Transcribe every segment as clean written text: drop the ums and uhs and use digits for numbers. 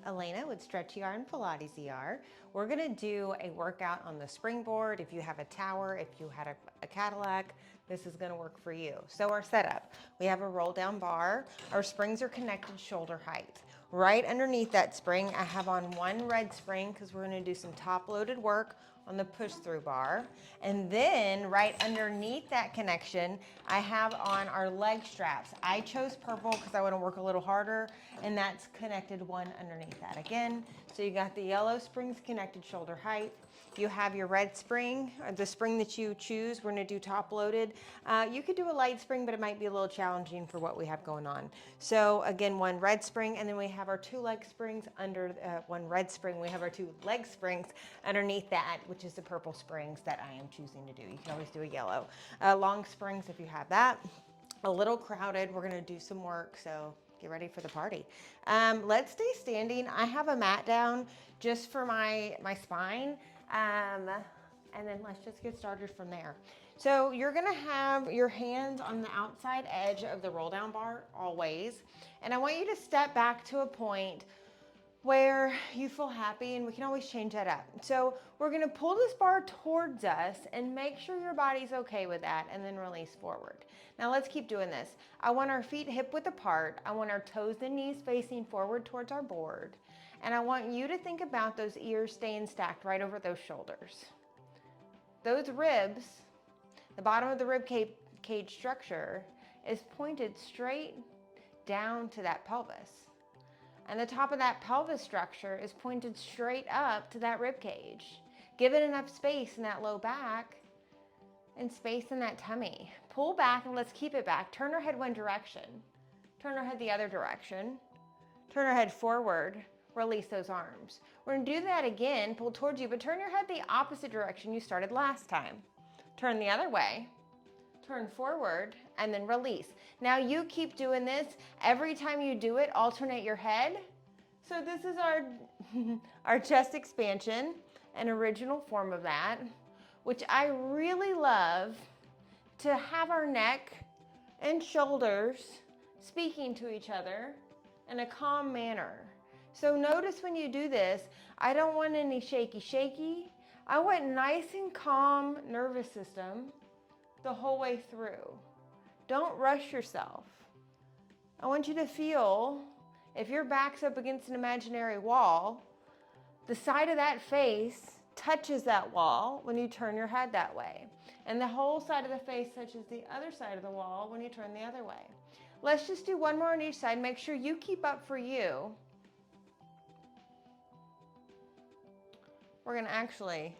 Elena with Stretch ER and Pilates ER. We're gonna do a workout on the springboard. If you have a tower, if you had a Cadillac, this is gonna work for you. So our setup, we have a roll down bar. Our springs are connected shoulder height. Right underneath that spring, I have on one red spring because we're gonna do some top loaded work on the push through bar. And then right underneath that connection, I have on our leg straps. I chose purple because I want to work a little harder, and that's connected one underneath that again. So you got the yellow springs connected shoulder height. You have your red spring, or the spring that you choose. We're gonna do top loaded. You could do a light spring, but it might be a little challenging for what we have going on. So again, one red spring, and then we have our two leg springs under one red spring. We have our two leg springs underneath that, which is the purple springs that I am choosing to do. You can always do a yellow. Long springs if you have that. A little crowded, we're gonna do some work, so get ready for the party. Let's stay standing. I have a mat down just for my spine. And then let's just get started from there. So you're gonna have your hands on the outside edge of the roll down bar always. And I want you to step back to a point where you feel happy, and we can always change that up. So we're gonna pull this bar towards us and make sure your body's okay with that, and then release forward. Now let's keep doing this. I want our feet hip width apart. I want our toes and knees facing forward towards our board. And I want you to think about those ears staying stacked right over those shoulders. Those ribs, the bottom of the rib cage structure is pointed straight down to that pelvis. And the top of that pelvis structure is pointed straight up to that rib cage. Give it enough space in that low back and space in that tummy. Pull back and let's keep it back. Turn our head one direction. Turn our head the other direction. Turn our head forward. Release those arms. We're gonna do that again, pull towards you, but turn your head the opposite direction you started last time. Turn the other way, turn forward, and then release. Now you keep doing this. Every time you do it, alternate your head. So this is our, our chest expansion, an original form of that, which I really love to have our neck and shoulders speaking to each other in a calm manner. So notice when you do this, I don't want any shaky. I want nice and calm nervous system the whole way through. Don't rush yourself. I want you to feel, if your back's up against an imaginary wall, the side of that face touches that wall when you turn your head that way. And the whole side of the face touches the other side of the wall when you turn the other way. Let's just do one more on each side. Make sure you keep up for you. We're gonna actually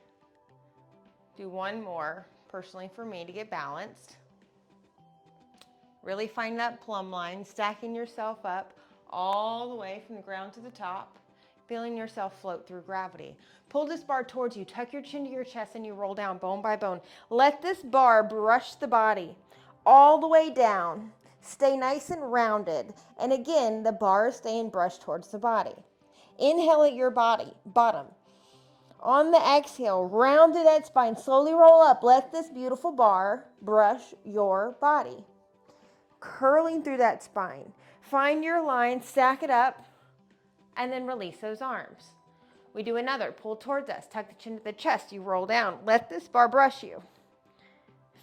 do one more, personally for me, to get balanced. Really find that plumb line, stacking yourself up all the way from the ground to the top, feeling yourself float through gravity. Pull this bar towards you, tuck your chin to your chest, and you roll down bone by bone. Let this bar brush the body all the way down. Stay nice and rounded. And again, the bar is staying brushed towards the body. Inhale at your bottom. On the exhale, round through that spine, slowly roll up. Let this beautiful bar brush your body. Curling through that spine. Find your line, stack it up, and then release those arms. We do another, pull towards us, tuck the chin to the chest, you roll down. Let this bar brush you.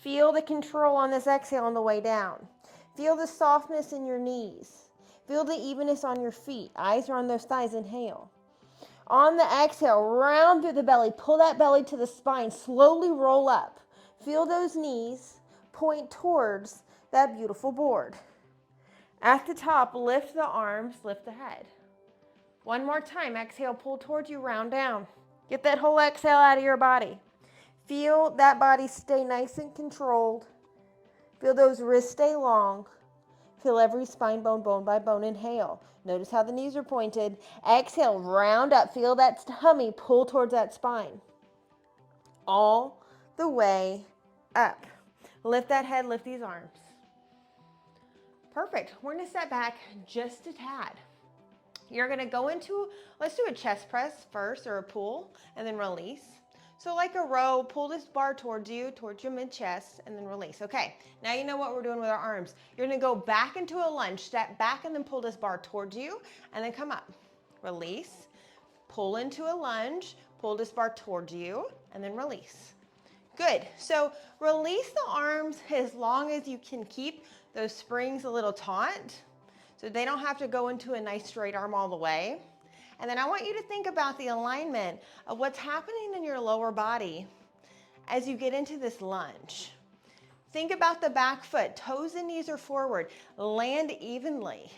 Feel the control on this exhale on the way down. Feel the softness in your knees. Feel the evenness on your feet. Eyes are on those thighs, inhale. On the exhale, round through the belly, pull that belly to the spine, slowly roll up. Feel those knees point towards that beautiful board. At the top, lift the arms, lift the head. One more time, exhale, pull towards you, round down. Get that whole exhale out of your body. Feel that body stay nice and controlled. Feel those wrists stay long. Feel every spine bone, bone by bone. Inhale. Notice how the knees are pointed. Exhale, round up. Feel that tummy pull towards that spine. All the way up. Lift that head, lift these arms. Perfect. We're going to step back just a tad. You're going to go into, let's do a chest press first, or a pull, and then release. So like a row, pull this bar towards you, towards your mid-chest, and then release. Okay, now you know what we're doing with our arms. You're gonna go back into a lunge, step back and then pull this bar towards you, and then come up. release, pull into a lunge, pull this bar towards you, and then release. Good. So release the arms as long as you can keep those springs a little taut so they don't have to go into a nice straight arm all the way. And then I want you to think about the alignment of what's happening in your lower body as you get into this lunge. Think about the back foot. Toes and knees are forward. Land evenly.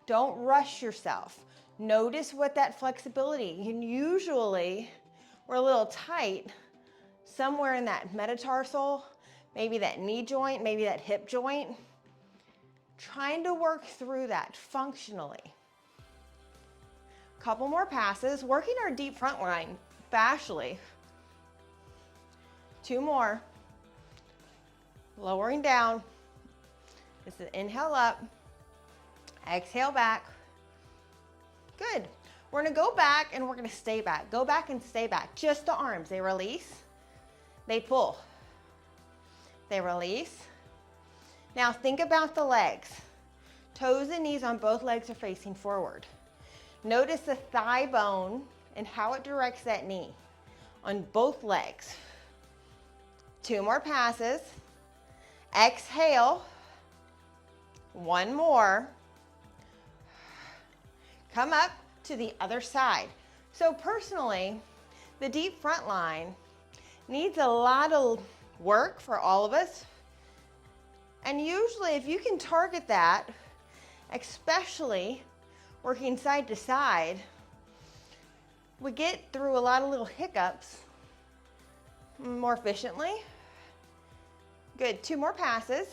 Don't rush yourself. Notice what that flexibility. And usually we're a little tight somewhere in that metatarsal, maybe that knee joint, maybe that hip joint. Trying to work through that functionally. Couple more passes, working our deep front line fascially. 2 more. Lowering down. This is inhale up, exhale back. Good. We're gonna go back and we're gonna stay back. Go back and stay back. Just the arms. They release, they pull, they release. Now think about the legs. Toes and knees on both legs are facing forward. Notice the thigh bone and how it directs that knee on both legs. 2 more passes. Exhale. 1 more. Come up to the other side. So personally, the deep front line needs a lot of work for all of us. And usually if you can target that, especially working side to side, we get through a lot of little hiccups more efficiently. Good, 2 more passes.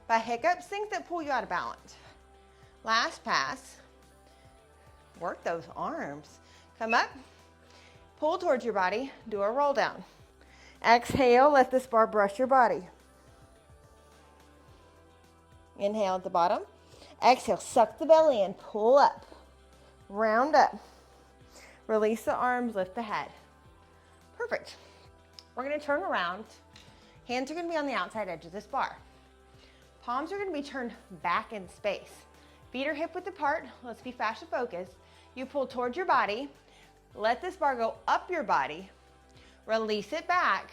By hiccups, things that pull you out of balance. Last pass, work those arms. Come up, pull towards your body, do a roll down. Exhale, let this bar brush your body. Inhale at the bottom. Exhale, suck the belly in, pull up, round up. Release the arms, lift the head. Perfect. We're gonna turn around. Hands are gonna be on the outside edge of this bar. Palms are gonna be turned back in space. Feet are hip width apart. Let's be fascia focused. You pull towards your body. Let this bar go up your body. Release it back,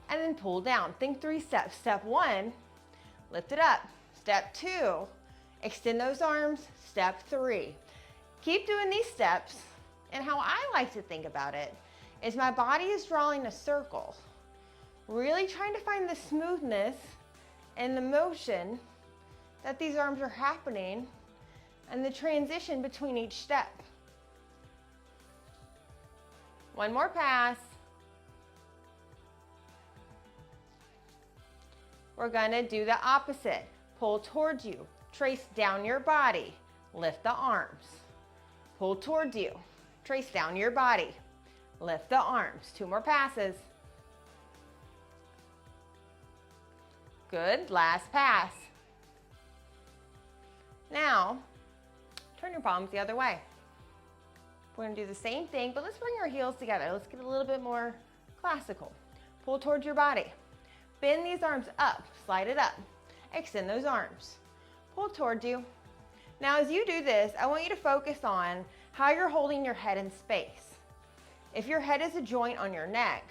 and then pull down. Think 3 steps. Step 1, lift it up. Step 2, extend those arms. Step 3. Keep doing these steps, and how I like to think about it is my body is drawing a circle. Really trying to find the smoothness and the motion that these arms are happening and the transition between each step. 1 more pass. We're gonna do the opposite. Pull towards you, trace down your body, lift the arms. Pull towards you, trace down your body, lift the arms. 2 more passes. Good, last pass. Now, turn your palms the other way. We're gonna do the same thing, but let's bring our heels together. Let's get a little bit more classical. Pull towards your body. Bend these arms up, slide it up. Extend those arms. Pull towards you. Now as you do this, I want you to focus on how you're holding your head in space. If your head is a joint on your neck,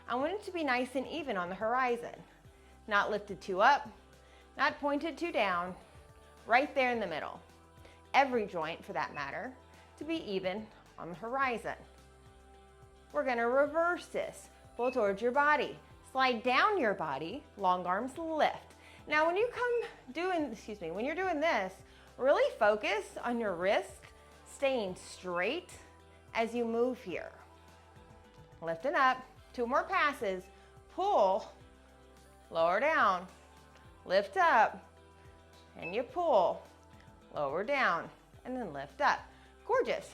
I want it to be nice and even on the horizon. Not lifted too up, not pointed too down, right there in the middle. Every joint, for that matter, to be even on the horizon. We're gonna reverse this. Pull towards your body. Slide down your body, long arms lift. Now when you're doing this, really focus on your wrist staying straight as you move here. Lifting up, 2 more passes, pull, lower down, lift up, and you pull, lower down, and then lift up. Gorgeous.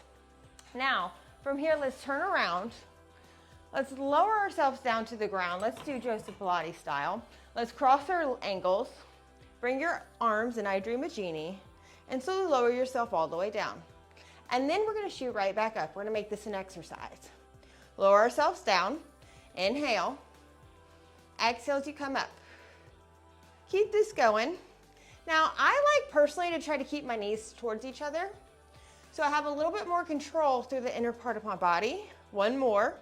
Now, from here, let's turn around. Let's lower ourselves down to the ground. Let's do Joseph Pilates style. Let's cross our ankles, bring your arms in I Dream a Genie, and slowly lower yourself all the way down. And then we're gonna shoot right back up. We're gonna make this an exercise. Lower ourselves down, inhale, exhale as you come up. Keep this going. Now, I like personally to try to keep my knees towards each other. So I have a little bit more control through the inner part of my body. One more.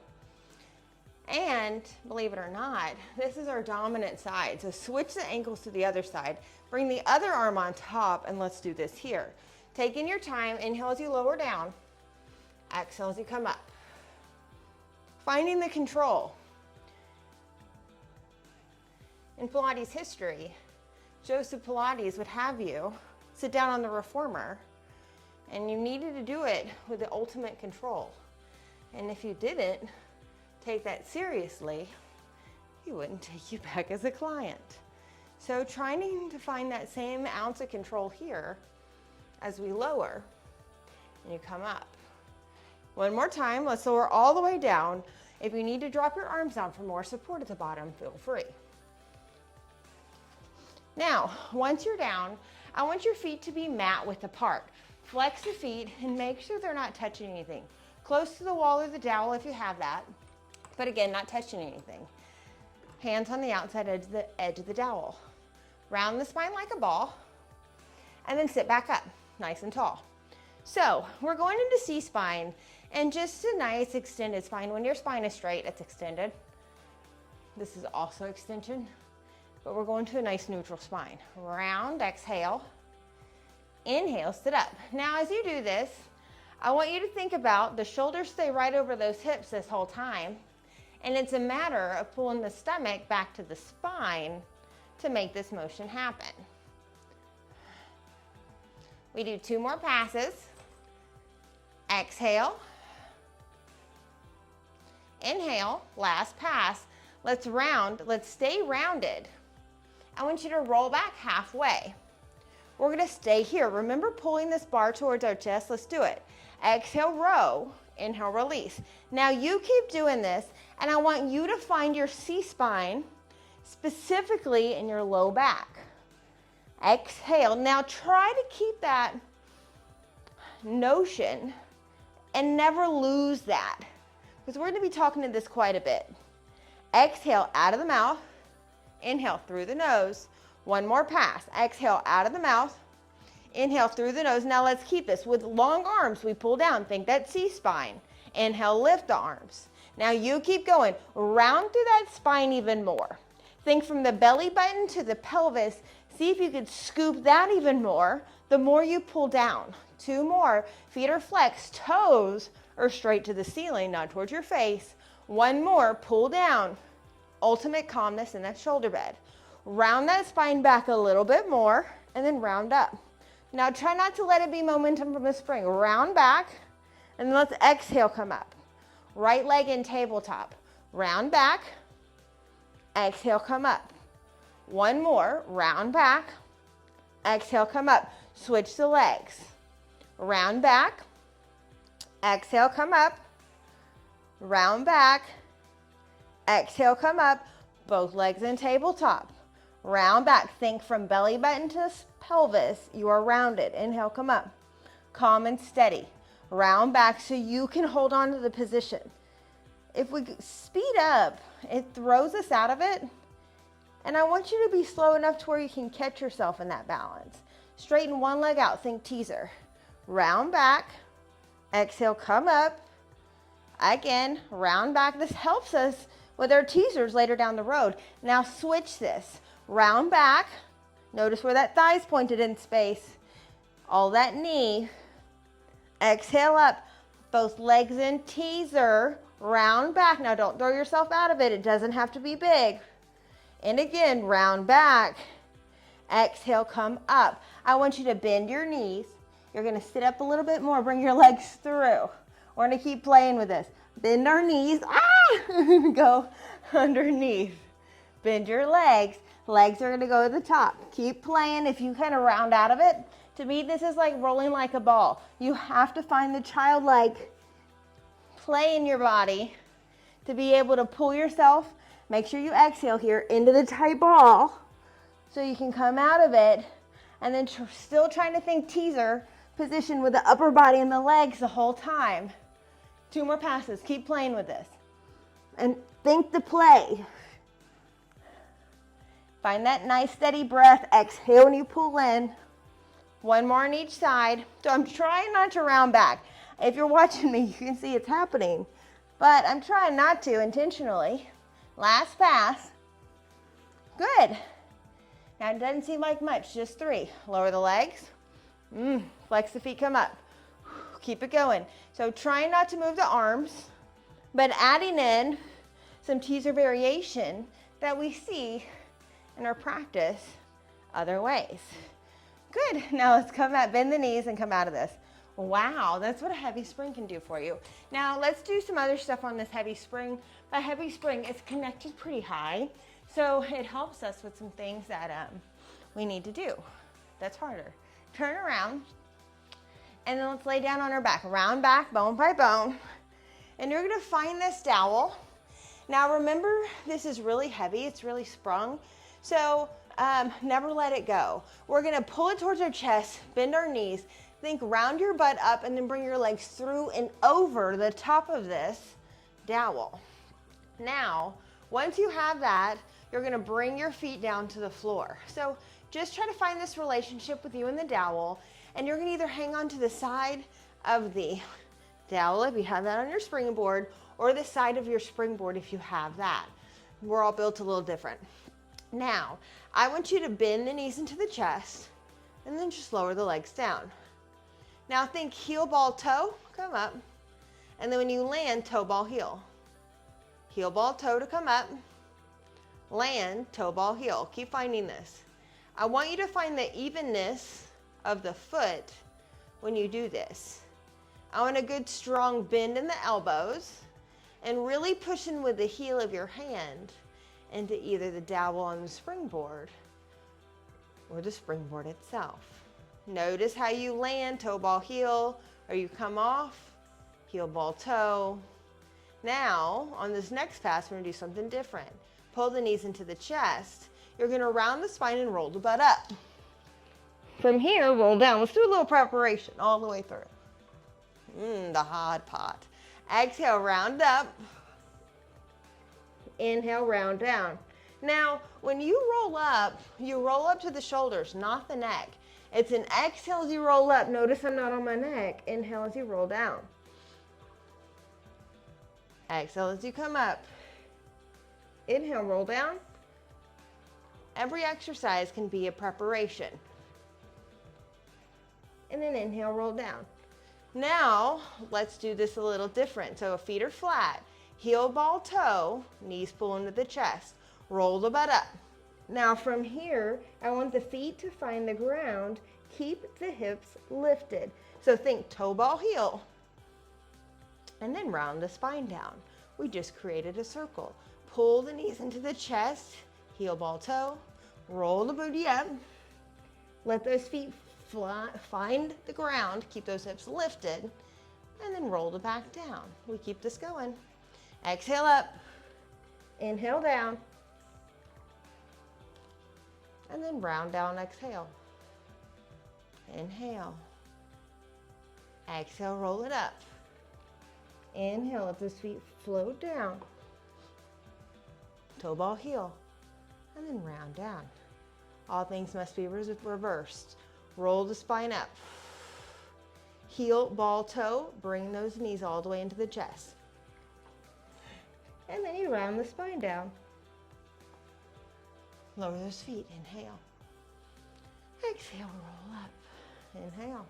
And believe it or not, this is our dominant side. So switch the ankles to the other side. Bring the other arm on top, and let's do this here. Taking your time, inhale as you lower down. Exhale as you come up. Finding the control. In Pilates history, Joseph Pilates would have you sit down on the reformer, and you needed to do it with the ultimate control. And if you didn't take that seriously, he wouldn't take you back as a client. So trying to find that same ounce of control here as we lower and you come up. One more time, let's lower all the way down. If you need to drop your arms down for more support at the bottom, feel free. Now, once you're down, I want your feet to be mat width apart. Flex the feet and make sure they're not touching anything. Close to the wall or the dowel if you have that, but again, not touching anything. Hands on the outside edge of the dowel. Round the spine like a ball, and then sit back up, nice and tall. So we're going into C-spine, and just a nice extended spine. When your spine is straight, it's extended. This is also extension, but we're going to a nice neutral spine. Round, exhale. Inhale, sit up. Now as you do this, I want you to think about the shoulders stay right over those hips this whole time, and it's a matter of pulling the stomach back to the spine to make this motion happen. We do 2 more passes. Exhale. Inhale, last pass. Let's round, let's stay rounded. I want you to roll back halfway. We're gonna stay here. Remember pulling this bar towards our chest? Let's do it. Exhale, row. Inhale, release. Now you keep doing this, and I want you to find your C-spine specifically in your low back. Exhale. Now try to keep that notion and never lose that, because we're going to be talking to this quite a bit. Exhale out of the mouth. Inhale through the nose. One more pass. Exhale out of the mouth. Inhale through the nose. Now let's keep this. With long arms, we pull down. Think that C-spine. Inhale, lift the arms. Now you keep going. Round through that spine even more. Think from the belly button to the pelvis. See if you could scoop that even more. The more you pull down. 2 more. Feet are flexed. Toes are straight to the ceiling, not towards your face. 1 more. Pull down. Ultimate calmness in that shoulder bed. Round that spine back a little bit more, and then round up. Now try not to let it be momentum from the spring. Round back, and then let's exhale, come up. Right leg in tabletop. Round back, exhale, come up. 1 more, round back, exhale, come up. Switch the legs. Round back, exhale, come up. Round back, exhale, come up. Both legs in tabletop. Round back. Think from belly button to pelvis. You are rounded. Inhale, come up. Calm and steady. Round back so you can hold on to the position. If we speed up, it throws us out of it. And I want you to be slow enough to where you can catch yourself in that balance. Straighten one leg out. Think teaser. Round back. Exhale, come up. Again, round back. This helps us with our teasers later down the road. Now switch this. Round back. Notice where that thigh's pointed in space. All that knee. Exhale up. Both legs in teaser. Round back. Now don't throw yourself out of it. It doesn't have to be big. And again, round back. Exhale, come up. I want you to bend your knees. You're going to sit up a little bit more. Bring your legs through. We're going to keep playing with this. Bend our knees. Go underneath. Bend your legs. Legs are going to go to the top. Keep playing. If you kind of round out of it, to me, this is like rolling like a ball. You have to find the childlike play in your body to be able to pull yourself. Make sure you exhale here into the tight ball so you can come out of it, and then still trying to think teaser position with the upper body and the legs the whole time. 2 more passes. Keep playing with this. And think the play. Find that nice steady breath. Exhale when you pull in. One more on each side. So I'm trying not to round back. If you're watching me, you can see it's happening, but I'm trying not to intentionally. Last pass. Good. Now it doesn't seem like much, just 3. Lower the legs. Flex the feet, come up. Keep it going. So trying not to move the arms, but adding in some teaser variation that we see in our practice other ways. Good. Now let's come out, bend the knees and come out of this. Wow, that's what a heavy spring can do for you. Now let's do some other stuff on this heavy spring. A heavy spring is connected pretty high, so it helps us with some things that we need to do. That's harder. Turn around, and then let's lay down on our back. Round back, bone by bone. And you're gonna find this dowel. Now remember, this is really heavy, it's really sprung, so never let it go. We're gonna pull it towards our chest, bend our knees, think round your butt up, and then bring your legs through and over the top of this dowel. Now, once you have that, you're gonna bring your feet down to the floor. So just try to find this relationship with you and the dowel, and you're gonna either hang on to the side of the dowel if you have that on your springboard, or the side of your springboard if you have that. We're all built a little different. Now, I want you to bend the knees into the chest, and then just lower the legs down. Now think heel, ball, toe, come up. And then when you land, toe, ball, heel. Heel, ball, toe to come up. Land, toe, ball, heel. Keep finding this. I want you to find the evenness of the foot when you do this. I want a good strong bend in the elbows and really pushing with the heel of your hand into either the dowel on the springboard or the springboard itself. Notice how you land, toe, ball, heel, or you come off, heel, ball, toe. Now, on this next pass, we're gonna do something different. Pull the knees into the chest. You're gonna round the spine and roll the butt up. From here, roll down. Let's do a little preparation all the way through. The hot pot. Exhale, round up. Inhale, round down. Now, when you roll up to the shoulders, not the neck. It's an exhale as you roll up. Notice I'm not on my neck. Inhale as you roll down. Exhale as you come up. Inhale, roll down. Every exercise can be a preparation. And then inhale, roll down. Now, let's do this a little different. So feet are flat, heel, ball, toe, knees pull into the chest. Roll the butt up. Now from here, I want the feet to find the ground. Keep the hips lifted. So think toe, ball, heel. And then round the spine down. We just created a circle. Pull the knees into the chest, heel, ball, toe. Roll the booty up. Let those feet find the ground. Keep those hips lifted. And then roll the back down. We keep this going. Exhale up. Inhale down. And then round down, exhale. Inhale. Exhale, roll it up. Inhale, let those feet float down. Toe, ball, heel. And then round down. All things must be reversed. Roll the spine up. Heel, ball, toe. Bring those knees all the way into the chest. And then you round the spine down. Lower those feet. Inhale. Exhale, roll up. Inhale.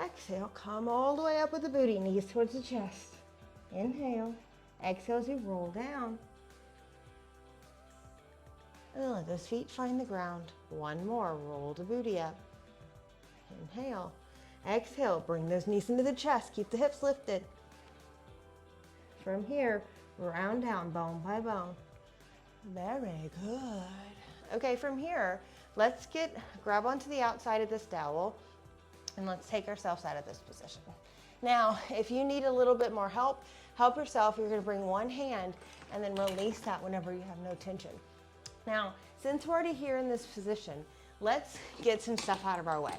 Exhale, come all the way up with the booty, knees towards the chest. Inhale. Exhale as you roll down. And then let those feet find the ground. One more, roll the booty up. Inhale. Exhale, bring those knees into the chest. Keep the hips lifted. From here, round down, bone by bone. Very good. Okay, from here, let's grab onto the outside of this dowel and let's take ourselves out of this position. Now, if you need a little bit more help, help yourself. You're gonna bring one hand and then release that whenever you have no tension. Now, since we're already here in this position, let's get some stuff out of our way.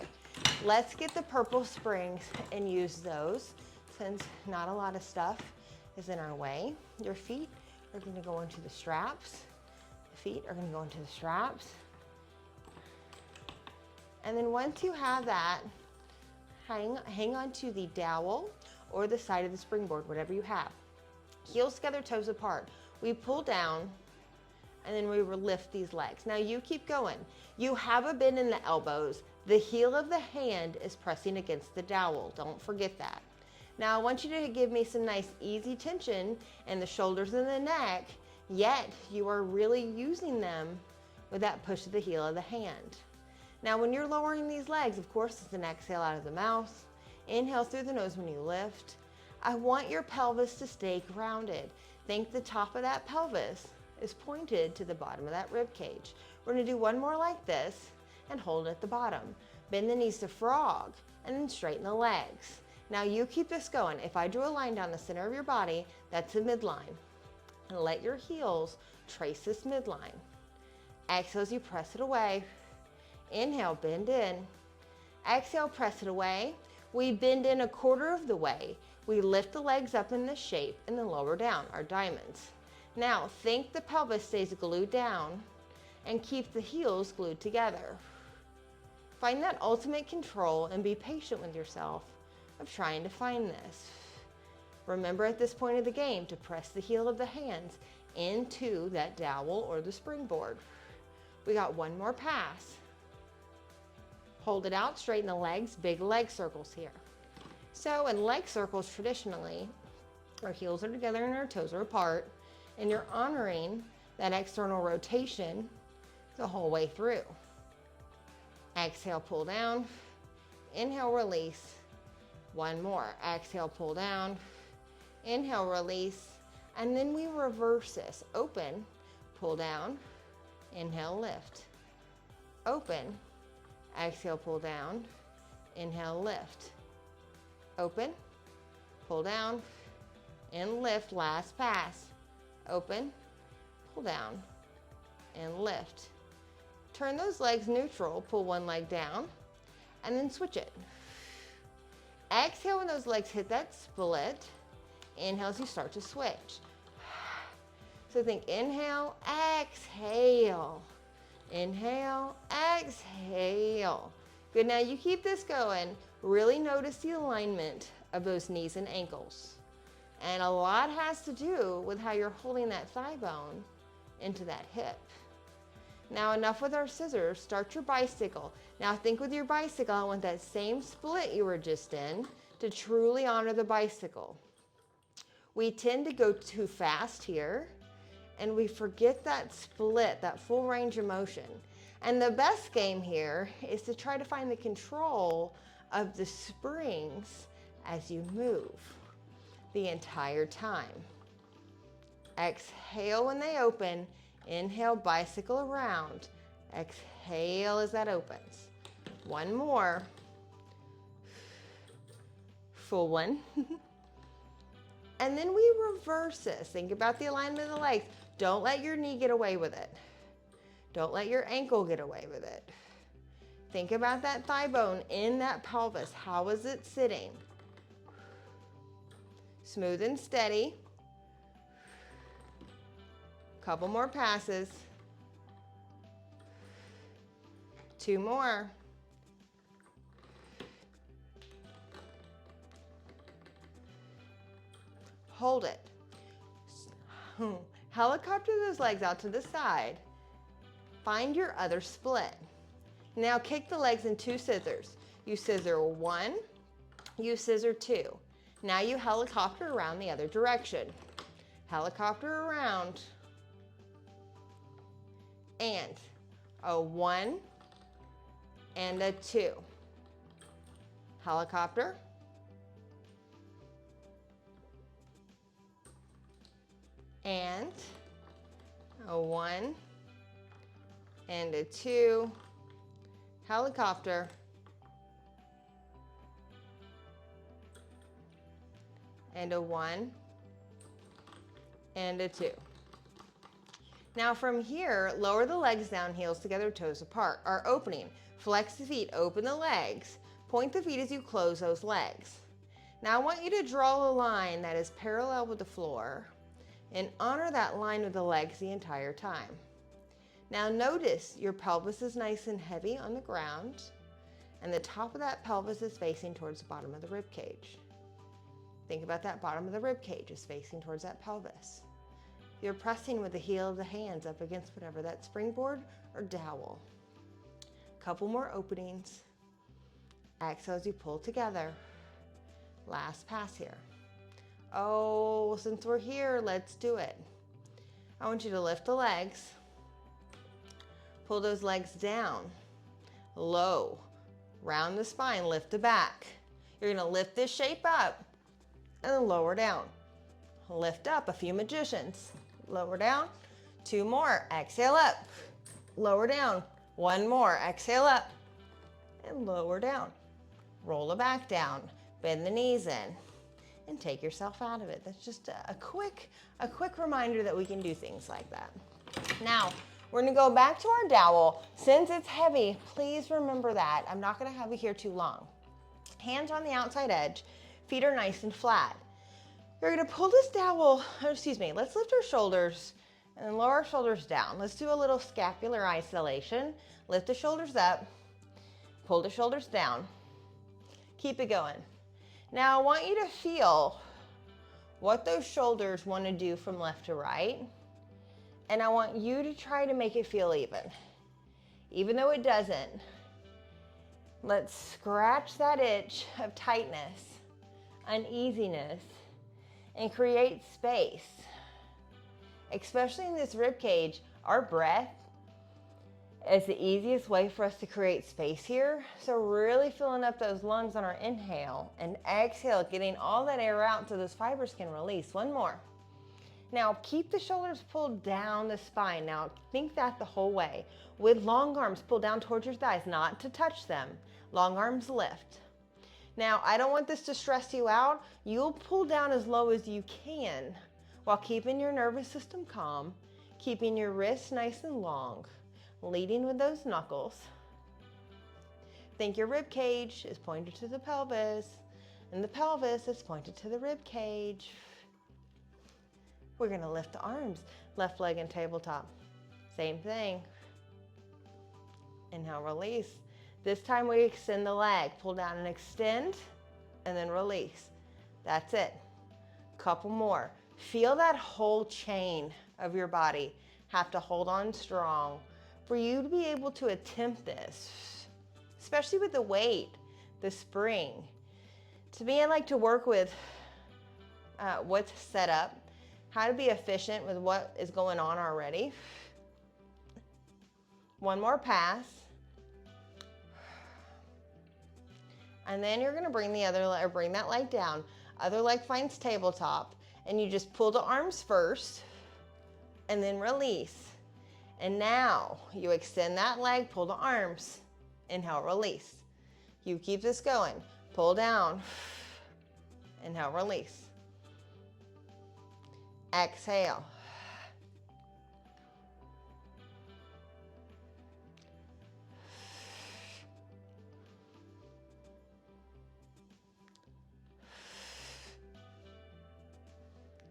Let's get the purple springs and use those since not a lot of stuff is in our way. Your feet are gonna go into the straps. The feet are gonna go into the straps. And then once you have that, hang on to the dowel or the side of the springboard, whatever you have. Heels together, toes apart. We pull down and then we lift these legs. Now you keep going. You have a bend in the elbows. The heel of the hand is pressing against the dowel. Don't forget that. Now I want you to give me some nice easy tension in the shoulders and the neck, yet you are really using them with that push of the heel of the hand. Now when you're lowering these legs, of course, it's an exhale out of the mouth. Inhale through the nose when you lift. I want your pelvis to stay grounded. Think the top of that pelvis is pointed to the bottom of that rib cage. We're gonna do one more like this and hold it at the bottom. Bend the knees to frog and then straighten the legs. Now you keep this going. If I drew a line down the center of your body, that's the midline. And let your heels trace this midline. Exhale as you press it away. Inhale, bend in. Exhale, press it away. We bend in 1/4 of the way. We lift the legs up in this shape and then lower down, our diamonds. Now think the pelvis stays glued down and keep the heels glued together. Find that ultimate control and be patient with yourself of trying to find this. Remember at this point of the game to press the heel of the hands into that dowel or the springboard. We got one more pass. Hold it out, straighten the legs, big leg circles here. So in leg circles, traditionally, our heels are together and our toes are apart, and you're honoring that external rotation the whole way through. Exhale, pull down. Inhale, release. One more. Exhale, pull down. Inhale, release. And then we reverse this. Open, pull down. Inhale, lift. Open. Exhale, pull down. Inhale, lift. Open, pull down, and lift. Last pass. Open, pull down, and lift. Turn those legs neutral, pull one leg down, and then switch it. Exhale when those legs hit that split. Inhale as you start to switch. So think inhale, exhale. Inhale, exhale. Good, now you keep this going. Really notice the alignment of those knees and ankles. And a lot has to do with how you're holding that thigh bone into that hip. Now enough with our scissors, start your bicycle. Now think with your bicycle, I want that same split you were just in to truly honor the bicycle. We tend to go too fast here and we forget that split, that full range of motion. And the best game here is to try to find the control of the springs as you move the entire time. Exhale when they open. Inhale, bicycle around. Exhale as that opens. One more. Full one. And then we reverse this. Think about the alignment of the legs. Don't let your knee get away with it. Don't let your ankle get away with it. Think about that thigh bone in that pelvis. How is it sitting? Smooth and steady. Couple more passes. Two more. Hold it. Helicopter those legs out to the side. Find your other split. Now kick the legs in two scissors. You scissor one, you scissor two. Now you helicopter around the other direction. Helicopter around. And a one and a two. Helicopter. And a one and a two. Helicopter. And a one and a two. Now from here, lower the legs down, heels together, toes apart. Our opening, flex the feet, open the legs, point the feet as you close those legs. Now I want you to draw a line that is parallel with the floor and honor that line with the legs the entire time. Now notice your pelvis is nice and heavy on the ground. and the top of that pelvis is facing towards the bottom of the rib cage. Think about that bottom of the rib cage is facing towards that pelvis. You're pressing with the heel of the hands up against whatever that springboard or dowel. Couple more openings. Exhale as you pull together. Last pass here. Oh, since we're here, let's do it. I want you to lift the legs. Pull those legs down, low, round the spine, lift the back. You're gonna lift this shape up and then lower down. Lift up, a few magicians. Lower down, 2 more, exhale up. Lower down, 1 more, exhale up and lower down. Roll the back down, bend the knees in and take yourself out of it. That's just a quick reminder that we can do things like that. Now, we're gonna go back to our dowel. Since it's heavy, please remember that. I'm not gonna have you here too long. Hands on the outside edge, feet are nice and flat. You're gonna pull this dowel, let's lift our shoulders and then lower our shoulders down. Let's do a little scapular isolation. Lift the shoulders up, pull the shoulders down. Keep it going. Now I want you to feel what those shoulders wanna do from left to right. And I want you to try to make it feel even though it doesn't. Let's scratch that itch of tightness, uneasiness, and create space. Especially in this rib cage, our breath is the easiest way for us to create space here. So really filling up those lungs on our inhale and exhale, getting all that air out so those fibers can release. 1 more. Now keep the shoulders pulled down the spine. Now think that the whole way. With long arms, pull down towards your thighs, not to touch them. Long arms lift. Now I don't want this to stress you out. You'll pull down as low as you can while keeping your nervous system calm, keeping your wrists nice and long, leading with those knuckles. Think your rib cage is pointed to the pelvis and the pelvis is pointed to the rib cage. We're gonna lift the arms, left leg and tabletop. Same thing. Inhale, release. This time we extend the leg, pull down and extend, and then release. That's it. Couple more. Feel that whole chain of your body have to hold on strong for you to be able to attempt this, especially with the weight, the spring. To me, I like to work with what's set up, how to be efficient with what is going on already. 1 more pass. And then you're gonna bring the other leg, or bring that leg down. Other leg finds tabletop, and you just pull the arms first, and then release. And now you extend that leg, pull the arms, inhale, release. You keep this going. Pull down, inhale, release. Exhale.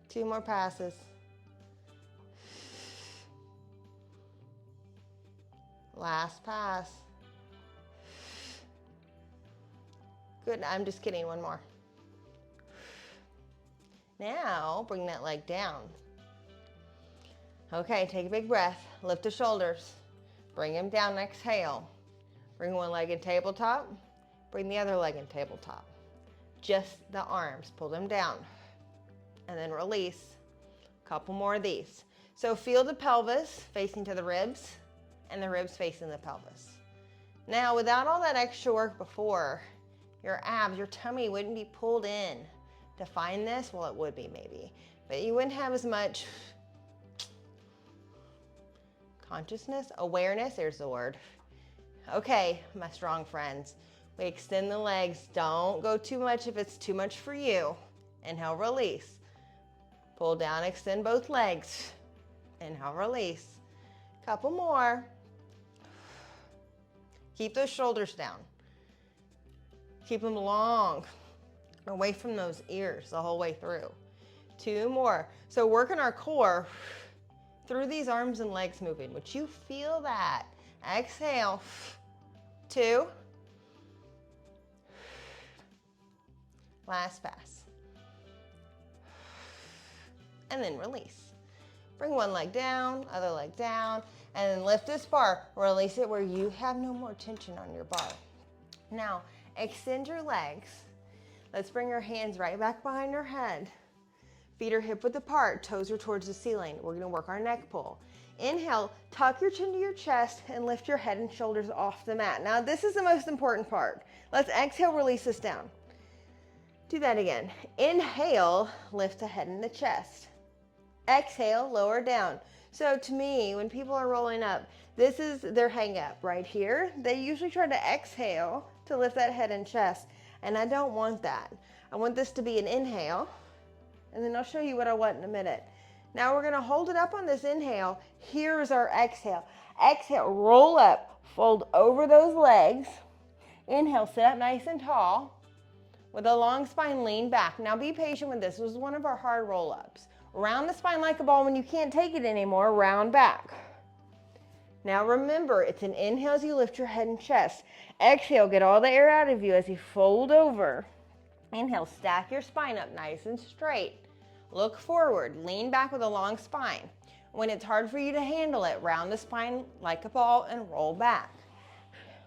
Two more passes. Last pass. Good, I'm just kidding, 1 more. Now, bring that leg down. Okay, take a big breath. Lift the shoulders. Bring them down, exhale. Bring 1 leg in tabletop. Bring the other leg in tabletop. Just the arms, pull them down. And then release. Couple more of these. So feel the pelvis facing to the ribs and the ribs facing the pelvis. Now, without all that extra work before, your abs, your tummy wouldn't be pulled in. To find this, well, it would be maybe, but you wouldn't have as much consciousness, awareness, there's the word. Okay, my strong friends, we extend the legs. Don't go too much if it's too much for you. Inhale, release. Pull down, extend both legs. Inhale, release. Couple more. Keep those shoulders down. Keep them long, away from those ears the whole way through. 2 more. So working our core through these arms and legs moving. Would you feel that? Exhale. 2. Last pass. And then release. Bring one leg down, other leg down, and then lift this bar. Release it where you have no more tension on your bar. Now, extend your legs. Let's bring your hands right back behind your head. Feet are hip width apart, toes are towards the ceiling. We're gonna work our neck pull. Inhale, tuck your chin to your chest and lift your head and shoulders off the mat. Now, this is the most important part. Let's exhale, release this down. Do that again. Inhale, lift the head and the chest. Exhale, lower down. So to me, when people are rolling up, this is their hang up right here. They usually try to exhale to lift that head and chest, and I don't want that. I want this to be an inhale, and then I'll show you what I want in a minute. Now we're gonna hold it up on this inhale. Here's our exhale. Exhale, roll up, fold over those legs. Inhale, sit up nice and tall. With a long spine, lean back. Now be patient with this. This was one of our hard roll-ups. Round the spine like a ball. When you can't take it anymore, round back. Now remember, it's an inhale as you lift your head and chest. Exhale, get all the air out of you as you fold over. Inhale, stack your spine up nice and straight. Look forward, lean back with a long spine. When it's hard for you to handle it, round the spine like a ball and roll back.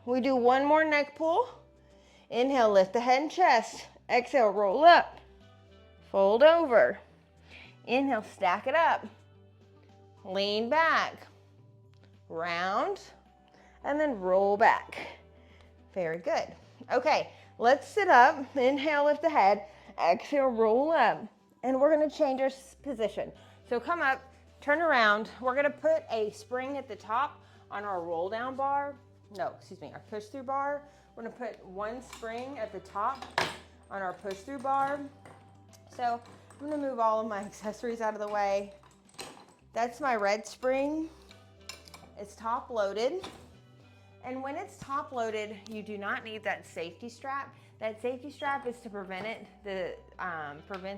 We do one more neck pull. Inhale, lift the head and chest. Exhale, roll up. Fold over. Inhale, stack it up. Lean back. Round. And then roll back. Very good. Okay, let's sit up. Inhale, lift the head. Exhale, roll up. And we're going to change our position. So come up, turn around. We're going to put a spring at the top on our roll down bar. No, excuse me, our push through bar. We're going to put one spring at the top on our push through bar. So I'm going to move all of my accessories out of the way. That's my red spring. It's top loaded. And when it's top loaded, you do not need that safety strap. That safety strap is to prevent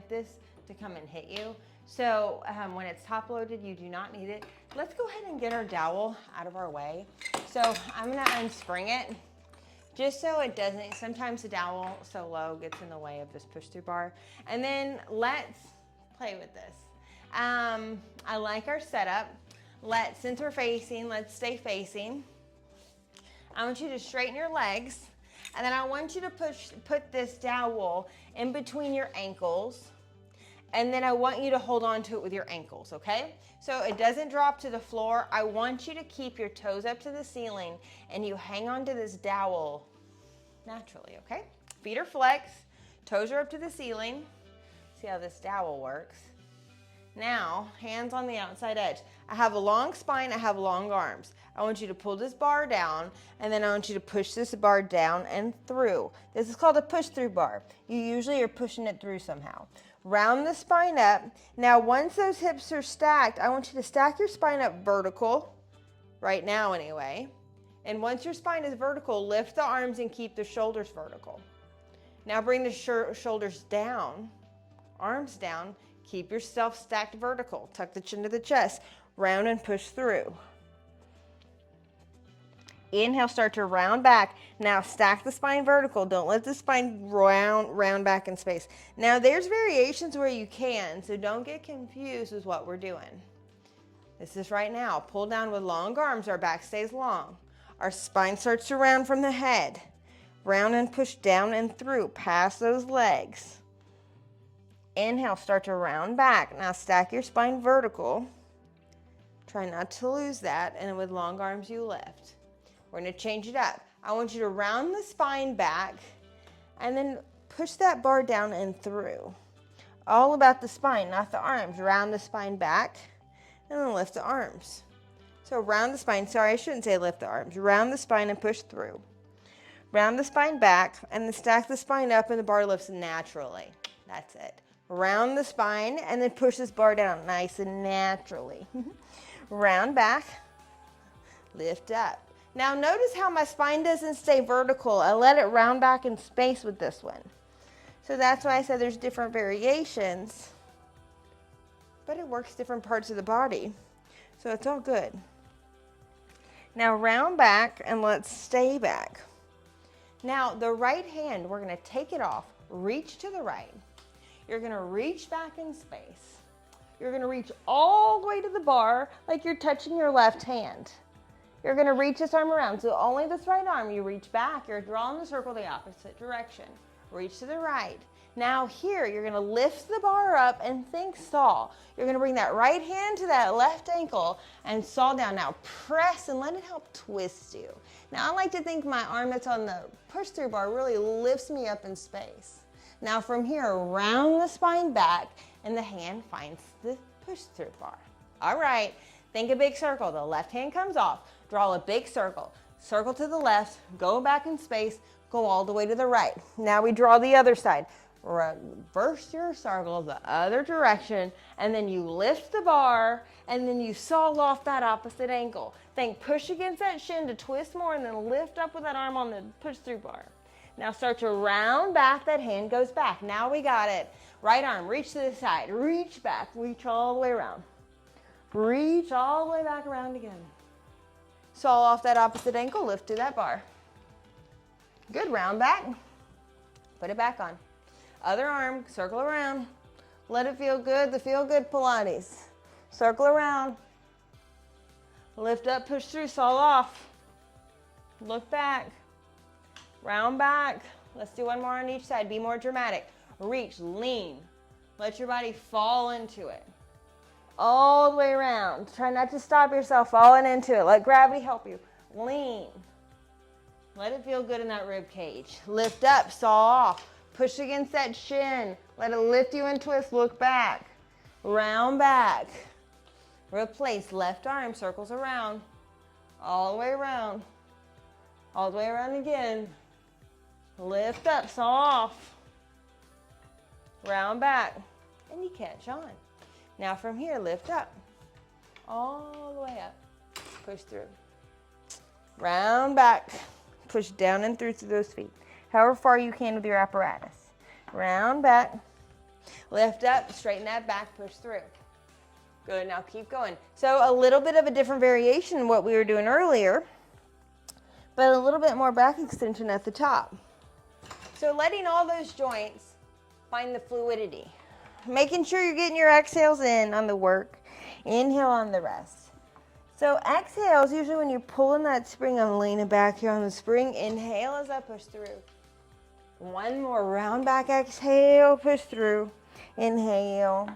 this to come and hit you. So when it's top loaded, you do not need it. Let's go ahead and get our dowel out of our way. So I'm gonna unspring it just so it doesn't, sometimes the dowel so low gets in the way of this push through bar. And then let's play with this. I like our setup. Since we're facing, let's stay facing. I want you to straighten your legs, and then I want you to put this dowel in between your ankles, and then I want you to hold on to it with your ankles, okay? So it doesn't drop to the floor. I want you to keep your toes up to the ceiling, and you hang on to this dowel naturally, okay? Feet are flexed, toes are up to the ceiling. See how this dowel works. Now, hands on the outside edge. I have a long spine, I have long arms. I want you to pull this bar down, and then I want you to push this bar down and through. This is called a push through bar. You usually are pushing it through somehow. Round the spine up. Now, once those hips are stacked, I want you to stack your spine up vertical, right now anyway. And once your spine is vertical, lift the arms and keep the shoulders vertical. Now bring the shoulders down, arms down. Keep yourself stacked vertical. Tuck the chin to the chest. Round and push through. Inhale, start to round back. Now stack the spine vertical. Don't let the spine round back in space. Now there's variations where you can, so don't get confused with what we're doing. This is right now. Pull down with long arms. Our back stays long. Our spine starts to round from the head. Round and push down and through. Past those legs. Inhale, start to round back. Now stack your spine vertical. Try not to lose that, and with long arms you lift. We're gonna change it up. I want you to round the spine back and then push that bar down and through. All about the spine, not the arms. Round the spine back and then lift the arms. So round the spine, sorry, I shouldn't say lift the arms. Round the spine and push through. Round the spine back and then stack the spine up and the bar lifts naturally. That's it. Round the spine and then push this bar down nice and naturally. Round back, lift up. Now notice how my spine doesn't stay vertical. I let it round back in space with this one. So that's why I said there's different variations, but it works different parts of the body. So it's all good. Now round back and let's stay back. Now the right hand, we're gonna take it off, reach to the right. You're gonna reach back in space. You're gonna reach all the way to the bar like you're touching your left hand. You're gonna reach this arm around. So only this right arm, you reach back, you're drawing the circle the opposite direction. Reach to the right. Now here, you're gonna lift the bar up and think saw. You're gonna bring that right hand to that left ankle and saw down. Now press and let it help twist you. Now I like to think my arm that's on the push through bar really lifts me up in space. Now from here, round the spine back and the hand finds the push through bar. All right, think a big circle. The left hand comes off. Draw a big circle. Circle to the left, go back in space, go all the way to the right. Now we draw the other side. Reverse your circle the other direction, and then you lift the bar, and then you saw off that opposite ankle. Think push against that shin to twist more, and then lift up with that arm on the push through bar. Now start to round back, that hand goes back. Now we got it. Right arm, reach to the side, reach back, reach all the way around. Reach all the way back around again. Saw off that opposite ankle, lift to that bar. Good, round back, put it back on. Other arm, circle around. Let it feel good, the feel good Pilates. Circle around. Lift up, push through, saw off. Look back. Round back. Let's do one more on each side. Be more dramatic. Reach, lean. Let your body fall into it. All the way around. Try not to stop yourself falling into it. Let gravity help you. Lean. Let it feel good in that rib cage. Lift up, saw off. Push against that shin. Let it lift you and twist. Look back. Round back. Replace left arm, circles around. All the way around. All the way around again. Lift up, saw off. Round back. And you catch on. Now from here, lift up. All the way up. Push through. Round back. Push down and through those feet. However far you can with your apparatus. Round back. Lift up, straighten that back, push through. Good, now keep going. So a little bit of a different variation than what we were doing earlier, but a little bit more back extension at the top. So letting all those joints find the fluidity. Making sure you're getting your exhales in on the work. Inhale on the rest. So exhale is usually when you're pulling that spring. I'm leaning back here on the spring. Inhale as I push through. One more round back exhale, push through. Inhale.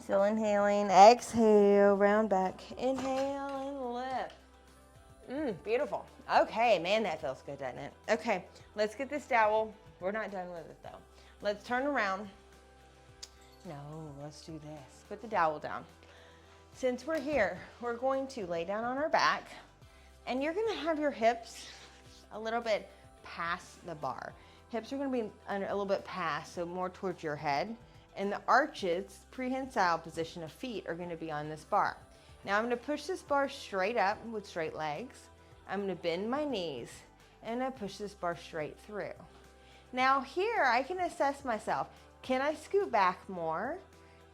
Still inhaling. Exhale, round back. Inhale and lift. Beautiful. Okay, man, that feels good, doesn't it? Okay, let's get this dowel. We're not done with it though. Let's turn around. No, let's do this. Put the dowel down. Since we're here, we're going to lay down on our back, and you're gonna have your hips a little bit past the bar. Hips are gonna be a little bit past, so more towards your head. And the arches, prehensile position of feet, are gonna be on this bar. Now I'm gonna push this bar straight up with straight legs. I'm gonna bend my knees, and I push this bar straight through. Now here, I can assess myself. Can I scoot back more?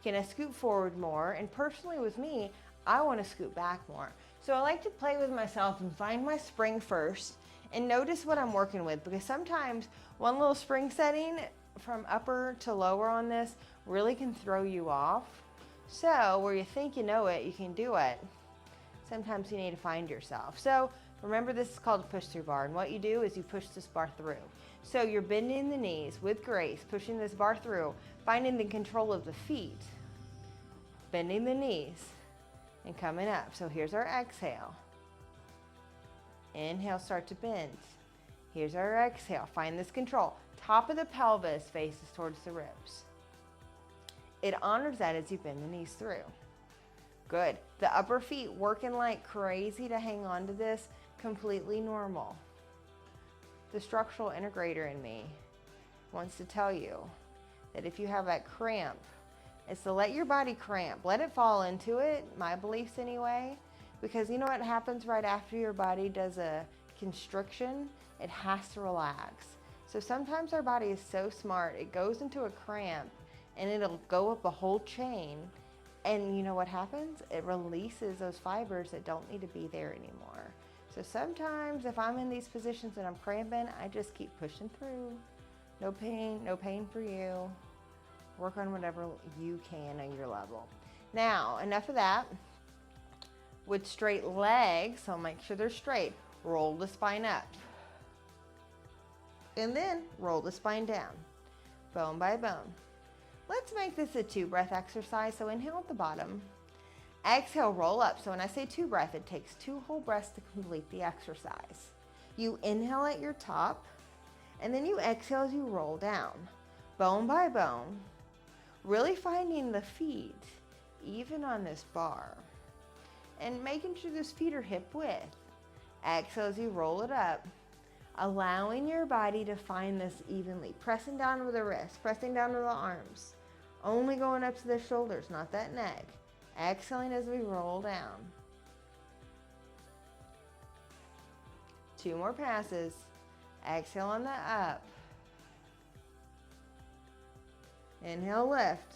Can I scoot forward more? And personally with me, I want to scoot back more. So I like to play with myself and find my spring first and notice what I'm working with, because sometimes one little spring setting from upper to lower on this really can throw you off. So where you think you know it, you can do it. Sometimes you need to find yourself. So remember, this is called a push through bar, and what you do is you push this bar through. So you're bending the knees with grace, pushing this bar through, finding the control of the feet, bending the knees, and coming up. So here's our exhale. Inhale, start to bend. Here's our exhale. Find this control. Top of the pelvis faces towards the ribs. It honors that as you bend the knees through. Good. The upper feet working like crazy to hang on to this, completely normal. The structural integrator in me wants to tell you that if you have that cramp, it's to let your body cramp. Let it fall into it, my beliefs anyway, because you know what happens right after your body does a constriction? It has to relax. So sometimes our body is so smart, it goes into a cramp and it'll go up a whole chain, and you know what happens? It releases those fibers that don't need to be there anymore. So sometimes if I'm in these positions and I'm cramping, I just keep pushing through, No pain for you. Work on whatever you can on your level. Now, enough of that. With straight legs, so make sure they're straight. Roll the spine up. And then roll the spine down, bone by bone. Let's make this a 2-breath exercise. So inhale at the bottom. Exhale, roll up. So when I say 2-breath, it takes 2 whole breaths to complete the exercise. You inhale at your top, and then you exhale as you roll down, bone by bone, really finding the feet even on this bar, and making sure those feet are hip width. Exhale as you roll it up, allowing your body to find this evenly, pressing down with the wrists, pressing down with the arms, only going up to the shoulders, not that neck. Exhaling as we roll down. 2 more passes. Exhale on the up. Inhale, lift.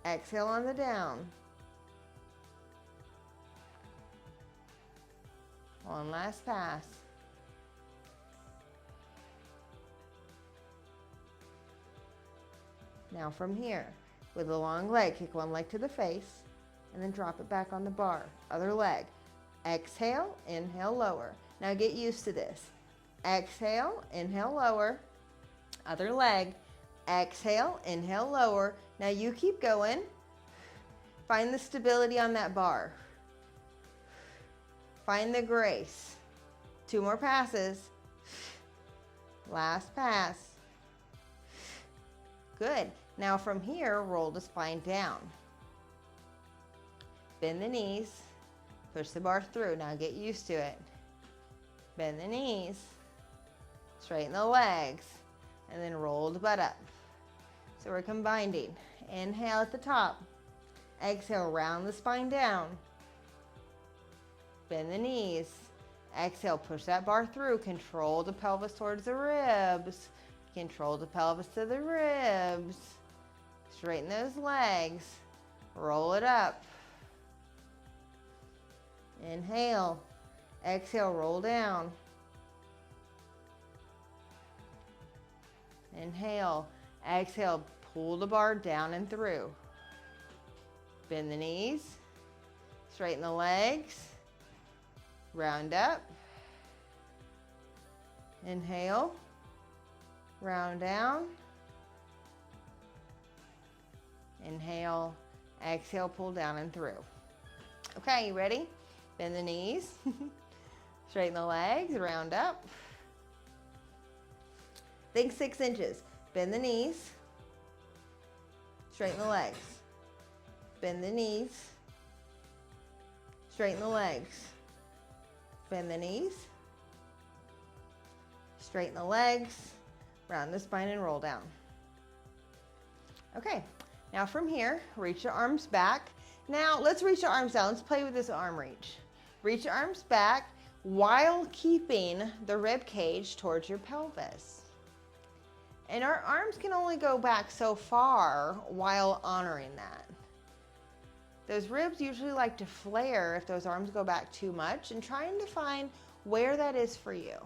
Exhale on the down. One last pass. Now from here, with a long leg, kick one leg to the face, and then drop it back on the bar. Other leg. Exhale, inhale, lower. Now get used to this. Exhale, inhale, lower. Other leg. Exhale, inhale, lower. Now you keep going. Find the stability on that bar. Find the grace. 2 more passes. Last pass. Good. Now from here, roll the spine down. Bend the knees. Push the bar through. Now get used to it. Bend the knees. Straighten the legs. And then roll the butt up. So we're combining. Inhale at the top. Exhale, round the spine down. Bend the knees. Exhale, push that bar through. Control the pelvis towards the ribs. Control the pelvis to the ribs. Straighten those legs. Roll it up. Inhale. Exhale, roll down. Inhale. Exhale, pull the bar down and through. Bend the knees. Straighten the legs. Round up. Inhale. Round down. Inhale. Exhale, pull down and through. Okay, you ready? Bend the knees. Straighten the legs. Round up. Think 6 inches. Bend the knees. Straighten the legs. Bend the knees. Straighten the legs. Bend the knees. Straighten the legs. Round the spine and roll down. Okay, now from here, reach your arms back. Now let's reach your arms down. Let's play with this arm reach. Reach your arms back while keeping the rib cage towards your pelvis. And our arms can only go back so far while honoring that. Those ribs usually like to flare if those arms go back too much, and trying to find where that is for you.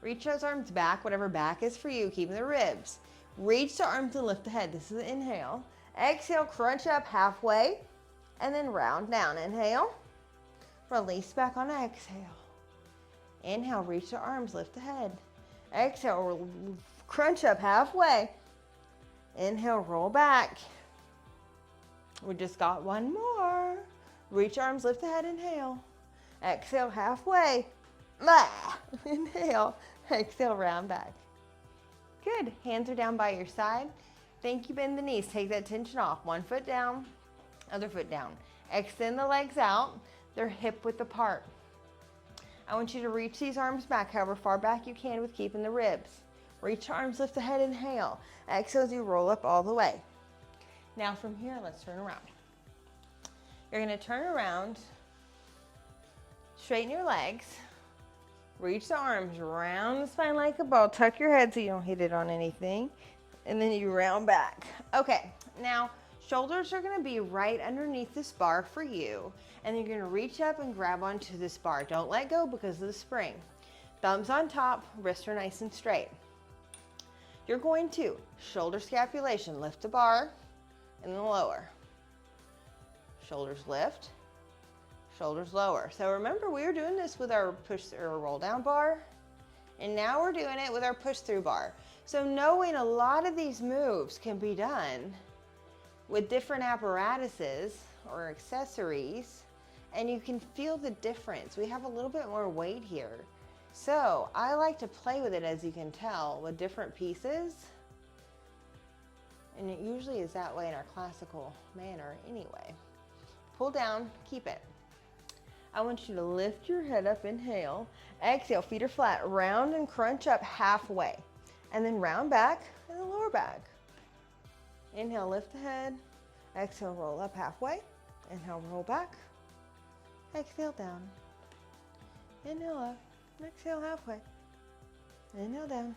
Reach those arms back, whatever back is for you, keeping the ribs. Reach the arms and lift the head. This is an inhale. Exhale, crunch up halfway, and then round down. Inhale. Release back on exhale. Inhale, reach the arms, lift the head. Exhale, crunch up halfway. Inhale, roll back. We just got one more. Reach arms, lift the head, inhale. Exhale, halfway. Inhale, exhale, round back. Good, hands are down by your side. Thank you, bend the knees. Take that tension off. 1 foot down, other foot down. Extend the legs out. They're hip width apart. I want you to reach these arms back, however far back you can with keeping the ribs. Reach your arms, lift the head, inhale. Exhale as you roll up all the way. Now from here, let's turn around. You're going to turn around, straighten your legs, reach the arms, round the spine like a ball, tuck your head so you don't hit it on anything, and then you round back. Okay, now shoulders are going to be right underneath this bar for you, and you're going to reach up and grab onto this bar. Don't let go because of the spring. Thumbs on top, wrists are nice and straight. You're going to shoulder scapulation, lift the bar, and then lower. Shoulders lift, shoulders lower. So remember, we were doing this with our push or roll down bar, and now we're doing it with our push through bar. So knowing a lot of these moves can be done with different apparatuses or accessories, and you can feel the difference. We have a little bit more weight here. So I like to play with it, as you can tell, with different pieces. And it usually is that way in our classical manner anyway. Pull down, keep it. I want you to lift your head up, inhale. Exhale, feet are flat, round and crunch up halfway. And then round back and then lower back. Inhale, lift the head. Exhale, roll up halfway. Inhale, roll back. Exhale, down. Inhale up. Exhale, halfway. Inhale, down.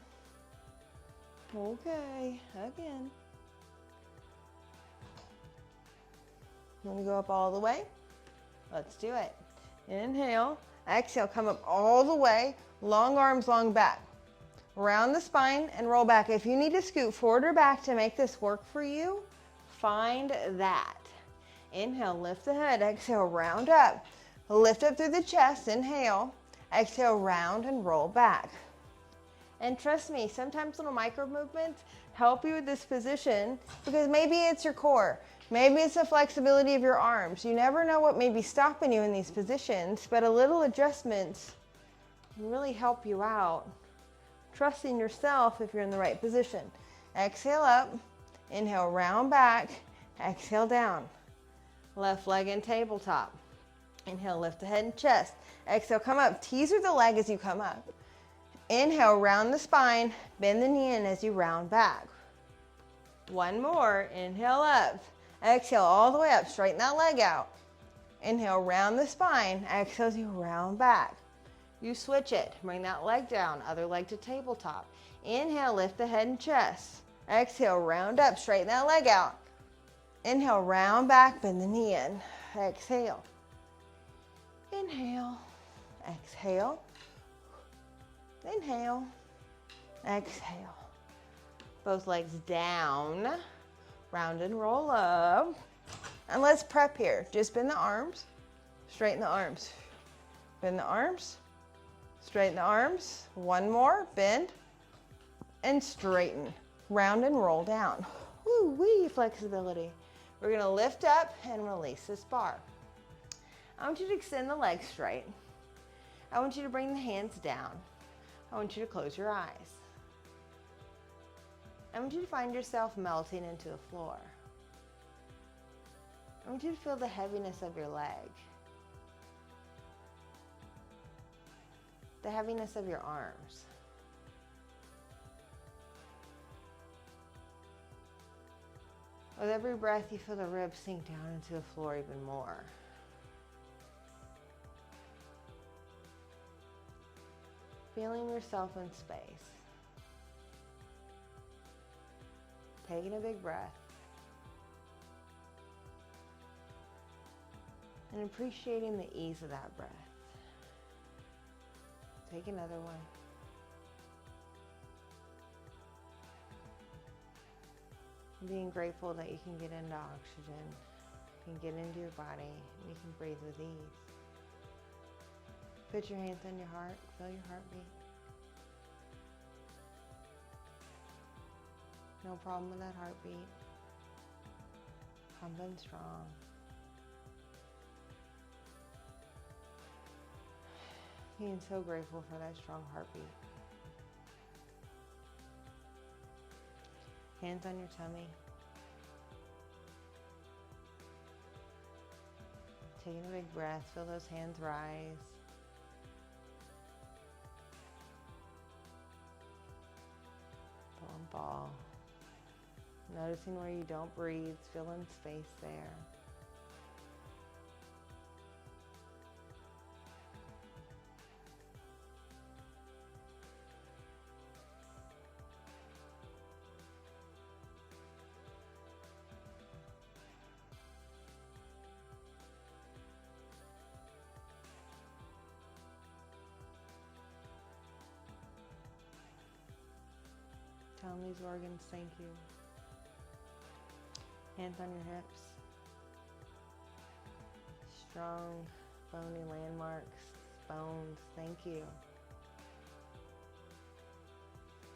Okay, again. Want to go up all the way? Let's do it. Inhale. Exhale, come up all the way. Long arms, long back. Round the spine and roll back. If you need to scoot forward or back to make this work for you, find that. Inhale, lift the head. Exhale, round up. Lift up through the chest. Inhale. Exhale, round and roll back. And trust me, sometimes little micro movements help you with this position, because maybe it's your core. Maybe it's the flexibility of your arms. You never know what may be stopping you in these positions, but a little adjustments can really help you out. Trusting yourself if you're in the right position. Exhale up. Inhale, round back. Exhale, down. Left leg in tabletop. Inhale, lift the head and chest. Exhale, come up. Teaser the leg as you come up. Inhale, round the spine. Bend the knee in as you round back. One more. Inhale up. Exhale all the way up. Straighten that leg out. Inhale, round the spine. Exhale as you round back. You switch it. Bring that leg down. Other leg to tabletop. Inhale, lift the head and chest. Exhale, round up. Straighten that leg out. Inhale, round back. Bend the knee in. Exhale. Inhale. Exhale. Inhale. Exhale. Both legs down. Round and roll up. And let's prep here. Just bend the arms. Straighten the arms. Bend the arms. Straighten the arms. One more. Bend and straighten. Round and roll down. Woo-wee, flexibility. We're going to lift up and release this bar. I want you to extend the legs straight. I want you to bring the hands down. I want you to close your eyes. I want you to find yourself melting into the floor. I want you to feel the heaviness of your leg. The heaviness of your arms. With every breath, you feel the ribs sink down into the floor even more. Feeling yourself in space. Taking a big breath. And appreciating the ease of that breath. Take another one. Being grateful that you can get into oxygen, you can get into your body, and you can breathe with ease. Put your hands on your heart, feel your heartbeat. No problem with that heartbeat. Pumping strong. Being so grateful for that strong heartbeat. Hands on your tummy. Taking a big breath, feel those hands rise. Pull and fall. Noticing where you don't breathe, filling space there. telling these organs thank you. Hands on your hips. Strong, bony landmarks, bones, thank you.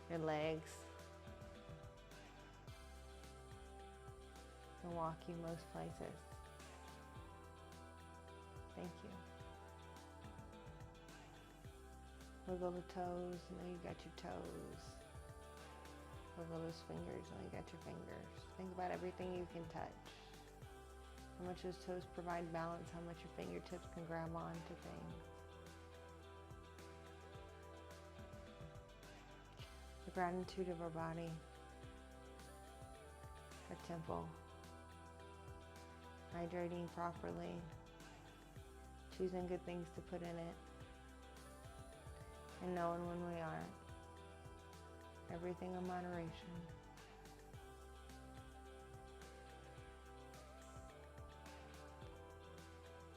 Your legs. Will walk you most places. Thank you. Wiggle the toes, now you got your toes. Wiggle those fingers, now you got your fingers. Think about everything you can touch. How much those toes provide balance, how much your fingertips can grab onto things. The gratitude of our body, our temple, hydrating properly, choosing good things to put in it, and knowing when we aren't. Everything in moderation.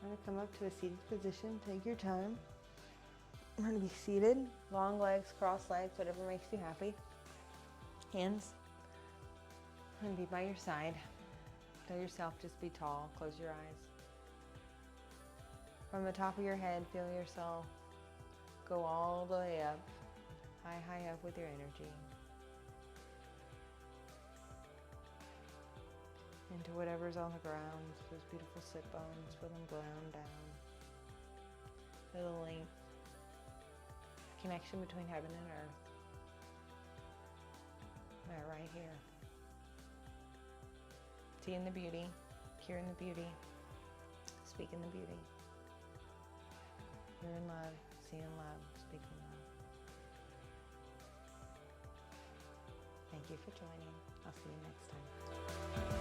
I'm going to come up to a seated position. Take your time. I'm going to be seated, long legs, crossed legs, whatever makes you happy. Hands. I'm going to be by your side. Tell yourself just be tall. Close your eyes. From the top of your head, feel yourself go all the way up, high up with your energy. Into whatever's on the ground, those beautiful sit bones, feel them ground down. Feel the length, connection between heaven and earth. Right here. Seeing the beauty, hearing the beauty, speaking the beauty. Hearing love, seeing love, speaking love. Thank you for joining. I'll see you next time.